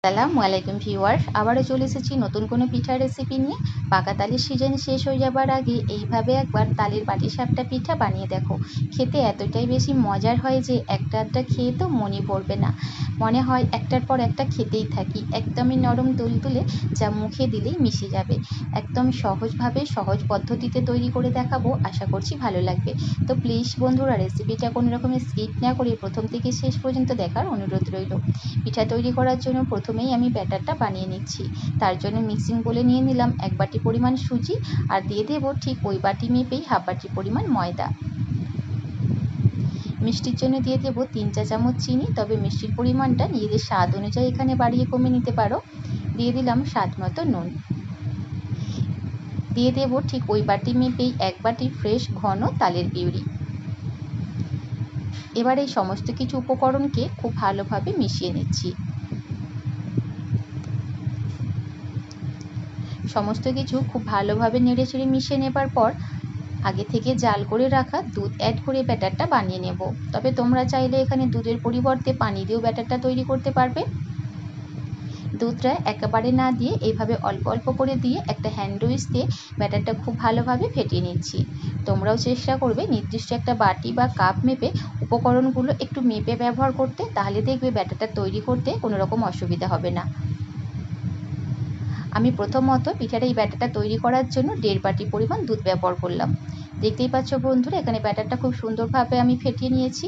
আসসালামু আলাইকুম ভিউয়ার্স, আবারও চলে এসেছি নতুন কোনো পিঠার রেসিপি নিয়ে। পাকা তালের সিজন শেষ হয়ে যাবার আগে এইভাবে একবার তালের পাটিসাপটা পিঠা বানিয়ে দেখো। খেতে এতটাই বেশি মজার হয় যে একটা একটা খেয়ে তো মনই পড়বে না, মনে হয় একটার পর একটা খেতেই থাকি। একদমই নরম তুলতুলে, যা মুখে দিলেই মিশে যাবে। একদম সহজভাবে সহজ পদ্ধতিতে তৈরি করে দেখাবো, আশা করছি ভালো লাগবে। তো প্লিজ বন্ধুরা, রেসিপিটা কোনো রকমের স্কিপ না করে প্রথম থেকে শেষ পর্যন্ত দেখার অনুরোধ রইল। পিঠা তৈরি করার জন্য প্রথমেই আমি ব্যাটারটা বানিয়ে নিচ্ছি। তার জন্য মিক্সিং বলে নিয়ে নিলাম 1 বাটি পরিমাণ সুজি, আর দিয়ে দেবো ঠিক ওই বাটি মেপেই 1/2 বাটি পরিমাণ ময়দা। মিষ্টির জন্য দিয়ে দেবো 3 চা চামচ চিনি, তবে মিষ্টির পরিমাণটা নিজেদের স্বাদ অনুযায়ী এখানে বাড়িয়ে কমে নিতে পারো। দিয়ে দিলাম স্বাদ মতো নুন। দিয়ে দেবো ঠিক ওই বাটি মেপেই 1 বাটি ফ্রেশ ঘন তালের পিউরি। এবার এই সমস্ত কিছু উপকরণকে খুব ভালোভাবে মিশিয়ে নিচ্ছি। সমস্ত কিছু খুব ভালোভাবে নেড়েচেড়ে মিশিয়ে নেবার পর আগে থেকে জাল করে রাখা দুধ অ্যাড করে ব্যাটারটা বানিয়ে নেব। তবে তোমরা চাইলে এখানে দুধের পরিবর্তে পানি দিয়েও ব্যাটারটা তৈরি করতে পারবে। দুধটা একেবারে না দিয়ে এইভাবে অল্প অল্প করে দিয়ে একটা হ্যান্ড উইচ দিয়ে ব্যাটারটা খুব ভালোভাবে ফেটিয়ে নিচ্ছি। তোমরাও চেষ্টা করবে নির্দিষ্ট একটা বাটি বা কাপ মেপে উপকরণগুলো একটু মেপে ব্যবহার করতে, তাহলে দেখবে ব্যাটারটা তৈরি করতে কোনো রকম অসুবিধা হবে না। আমি প্রথমত পিঠার এই ব্যাটারটা তৈরি করার জন্য 1.5 বাটি পরিমাণ দুধ ব্যবহার করলাম। দেখতেই পাচ্ছ বন্ধুরা, এখানে ব্যাটারটা খুব সুন্দরভাবে আমি ফেটিয়ে নিয়েছি।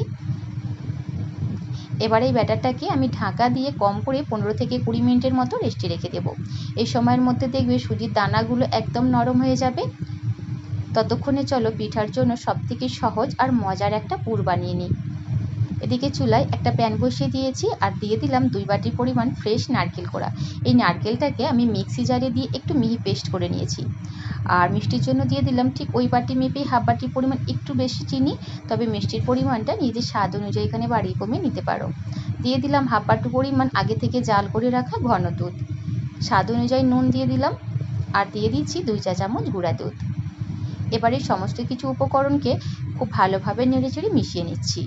এবার এই ব্যাটারটাকে আমি ঢাকা দিয়ে কম করে 15 থেকে 20 মিনিটের মতো রেস্টে রেখে দেব। এই সময়ের মধ্যে দেখবে সুজির দানাগুলো একদম নরম হয়ে যাবে। ততক্ষণে চলো পিঠার জন্য সবথেকে সহজ আর মজার একটা পুর বানিয়ে নিই। এদিকে চুলায় একটা প্যান বসিয়ে দিয়েছি, আর দিয়ে দিলাম 2 বাটি পরিমাণ ফ্রেশ নারকেল কোড়া। এই নারকেলটাকে আমি মিক্সি জারে দিয়ে একটু মিহি পেস্ট করে নিয়েছি। আর মিষ্টির জন্য দিয়ে দিলাম ঠিক ওই বাটি মেপেই 1/2 বাটি পরিমাণ একটু বেশি চিনি, তবে মিষ্টির পরিমাণটা নিজের স্বাদ অনুযায়ী এখানে বাড়িয়ে কমিয়ে নিতে পারো। দিয়ে দিলাম 1/2 বাটি পরিমাণ আগে থেকে জাল করে রাখা ঘন দুধ। স্বাদ অনুযায়ী নুন দিয়ে দিলাম, আর দিয়ে দিচ্ছি 2 চা চামচ গুঁড়া দুধ। এবারে সমস্ত কিছু উপকরণকে খুব ভালোভাবে নেড়েচেড়ে মিশিয়ে নিচ্ছি।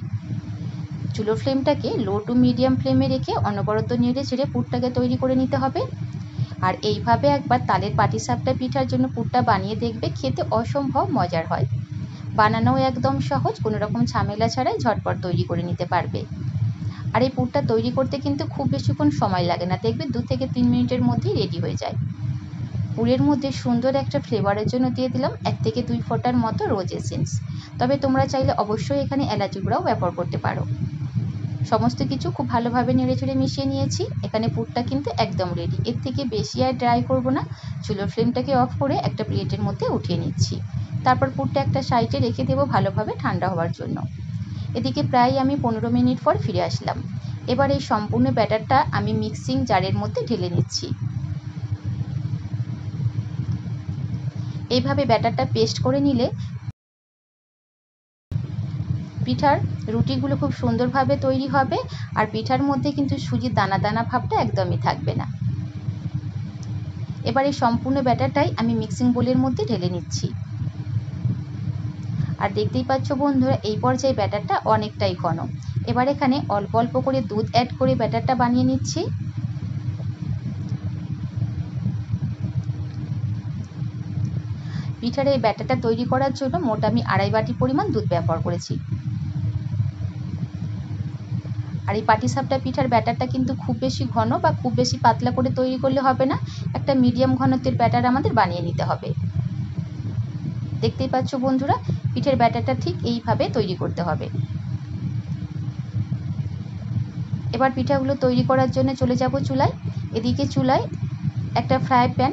চুলোর ফ্লেমটাকে লো টু মিডিয়াম ফ্লেমে রেখে অনবরত নেড়েচেড়ে পুরটাকে তৈরি করে নিতে হবে। আর এইভাবে একবার তালের পাটিসাপটা পিঠার জন্য পুরটা বানিয়ে দেখবে, খেতে অসম্ভব মজার হয়। বানানোও একদম সহজ, কোনো রকম ঝামেলা ছাড়াই ঝটপট তৈরি করে নিতে পারবে। আর এই পুরটা তৈরি করতে কিন্তু খুব বেশিক্ষণ সময় লাগে না, দেখবে 2 থেকে 3 মিনিটের মধ্যেই রেডি হয়ে যায়। পুরের মধ্যে সুন্দর একটা ফ্লেভারের জন্য দিয়ে দিলাম 1 থেকে 2 ফোঁটার মতো রোজ এসেন্স, তবে তোমরা চাইলে অবশ্যই এখানে এলাচি গুঁড়াও ব্যবহার করতে পারো। সমস্ত কিছু খুব ভালোভাবে নেড়েচেড়ে মিশিয়ে নিয়েছি। এখানে পুরটা কিন্তু একদম রেডি, এর থেকে বেশি আর ড্রাই করব না। চুলোর ফ্লেমটাকে অফ করে একটা প্লেটের মধ্যে উঠিয়ে নিচ্ছি। তারপর পুরটা একটা সাইডে রেখে দেবো ভালোভাবে ঠান্ডা হওয়ার জন্য। এদিকে প্রায় আমি 15 মিনিট পর ফিরে আসলাম। এবার এই সম্পূর্ণ ব্যাটারটা আমি মিক্সিং জারের মধ্যে ঢেলে নিচ্ছি। এইভাবে ব্যাটারটা পেস্ট করে নিলে পিঠার রুটিগুলো খুব সুন্দরভাবে তৈরি হবে, আর পিঠার মধ্যে কিন্তু সুজির দানা দানা ভাবটা একদমই থাকবে না। এবার এই সম্পূর্ণ ব্যাটারটাই আমি মিক্সিং বোলের মধ্যে ঢেলে নিচ্ছি। আর দেখতেই পাচ্ছ বন্ধুরা, এই পর্যায়ে ব্যাটারটা অনেকটাই ঘন। এবার এখানে অল্প অল্প করে দুধ অ্যাড করে ব্যাটারটা বানিয়ে নিচ্ছি। পিঠার এই ব্যাটারটা তৈরি করার জন্য মোট আমি 2.5 বাটি পরিমাণ দুধ ব্যবহার করেছি। আর এই পাটিসাপটা পিঠার ব্যাটারটা কিন্তু খুব বেশি ঘন বা খুব বেশি পাতলা করে তৈরি করলে হবে না, একটা মিডিয়াম ঘনত্বের ব্যাটার আমাদের বানিয়ে নিতে হবে। দেখতেই পাচ্ছ বন্ধুরা, পিঠের ব্যাটারটা ঠিক এইভাবে তৈরি করতে হবে। এবার পিঠাগুলো তৈরি করার জন্য চলে যাব চুলায়। এদিকে চুলায় একটা fry pan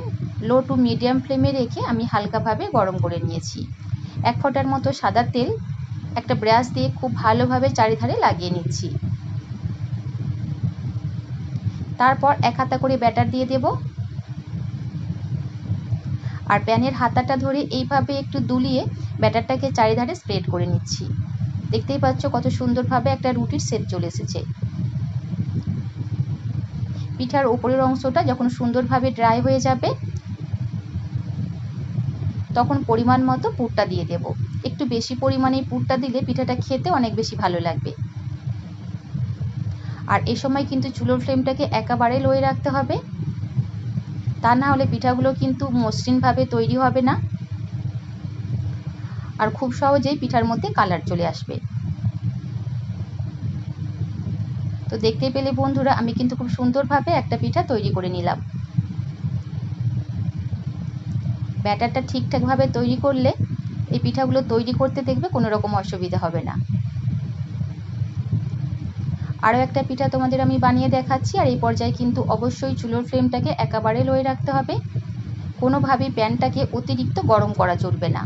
low to medium ফ্লেমে রেখে আমি হালকাভাবে গরম করে নিয়েছি। 1 ফোঁটার মতো সাদা তেল একটা ব্রাশ দিয়ে খুব ভালোভাবে চারিধারে লাগিয়ে নিচ্ছি। তারপর 1 হাতা করে ব্যাটার দিয়ে দেব, আর প্যানের হাতাটা ধরে এইভাবে একটু দুলিয়ে ব্যাটারটাকে চারিধারে স্প্রেড করে নিচ্ছি। দেখতেই পাচ্ছ কত সুন্দরভাবে একটা রুটির শেপ চলে এসেছে। পিঠার উপরের অংশটা যখন সুন্দরভাবে ড্রাই হয়ে যাবে, তখন পরিমাণ মতো পুরটা দিয়ে দেব। একটু বেশি পরিমাণে পুরটা দিলে পিঠাটা খেতে অনেক বেশি ভালো লাগবে। আর এই সময় কিন্তু চুলোর ফ্লেমটাকে একেবারে লোয়ে রাখতে হবে, তা না হলে পিঠাগুলো কিন্তু মসৃণভাবে তৈরি হবে না আর খুব সহজেই পিঠার মধ্যে কালার চলে আসবে। তো দেখতে পেলে বন্ধুরা, আমি কিন্তু খুব সুন্দরভাবে একটা পিঠা তৈরি করে নিলাম। ব্যাটারটা ঠিকঠাকভাবে তৈরি করলে এই পিঠাগুলো তৈরি করতে দেখবে কোনো রকম অসুবিধা হবে না। আরও একটা পিঠা তোমাদের আমি বানিয়ে দেখাচ্ছি। আর এই পর্যায়ে কিন্তু অবশ্যই চুলোর ফ্লেমটাকে একেবারে লোয়ে রাখতে হবে, কোনোভাবেই প্যানটাকে অতিরিক্ত গরম করা চলবে না।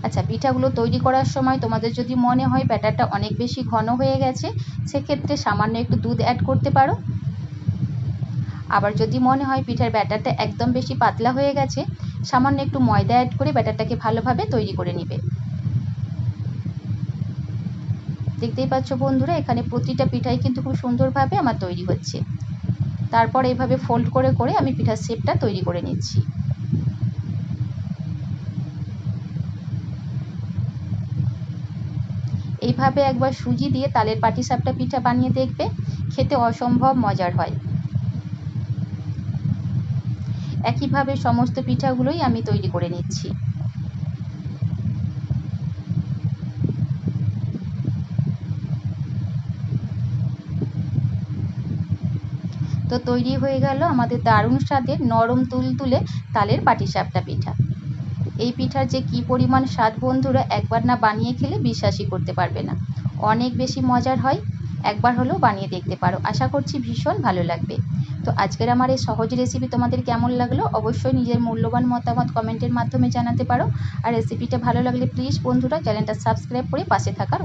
আচ্ছা, পিঠাগুলো তৈরি করার সময় তোমাদের যদি মনে হয় ব্যাটারটা অনেক বেশি ঘন হয়ে গেছে, সেক্ষেত্রে সামান্য একটু দুধ অ্যাড করতে পারো। আবার যদি মনে হয় পিঠার ব্যাটারটা একদম বেশি পাতলা হয়ে গেছে, সামান্য একটু ময়দা অ্যাড করে ব্যাটারটাকে ভালোভাবে তৈরি করে নিবে। দেখতেই পাচ্ছ বন্ধুরা, এখানে প্রতিটা পিঠাই কিন্তু খুব সুন্দরভাবে আমার তৈরি হচ্ছে। তারপর এইভাবে ফোল্ড করে করে আমি পিঠার শেপটা তৈরি করে নিচ্ছি। এইভাবে একবার সুজি দিয়ে তালের পাটিসাপটা পিঠা বানিয়ে দেখবে, খেতে অসম্ভব মজার হয়। একইভাবে সমস্ত পিঠাগুলোই আমি তৈরি করে নিচ্ছি। তো তৈরি হয়ে গেল আমাদের দারুণ স্বাদের নরম তুলতুলে তালের পাটিসাপটা পিঠা। এই পিঠার যে কী পরিমাণ স্বাদ বন্ধুরা, একবার না বানিয়ে খেলে বিশ্বাসই করতে পারবে না। অনেক বেশি মজার হয়, একবার হলেও বানিয়ে দেখতে পারো। আশা করছি ভীষণ ভালো লাগবে। তো আজকের আমার এই সহজ রেসিপি তোমাদের কেমন লাগলো অবশ্যই নিজের মূল্যবান মতামত কমেন্টের মাধ্যমে জানাতে পারো। আর রেসিপিটা ভালো লাগলে প্লিজ বন্ধুরা চ্যানেলটা সাবস্ক্রাইব করে পাশে থাকার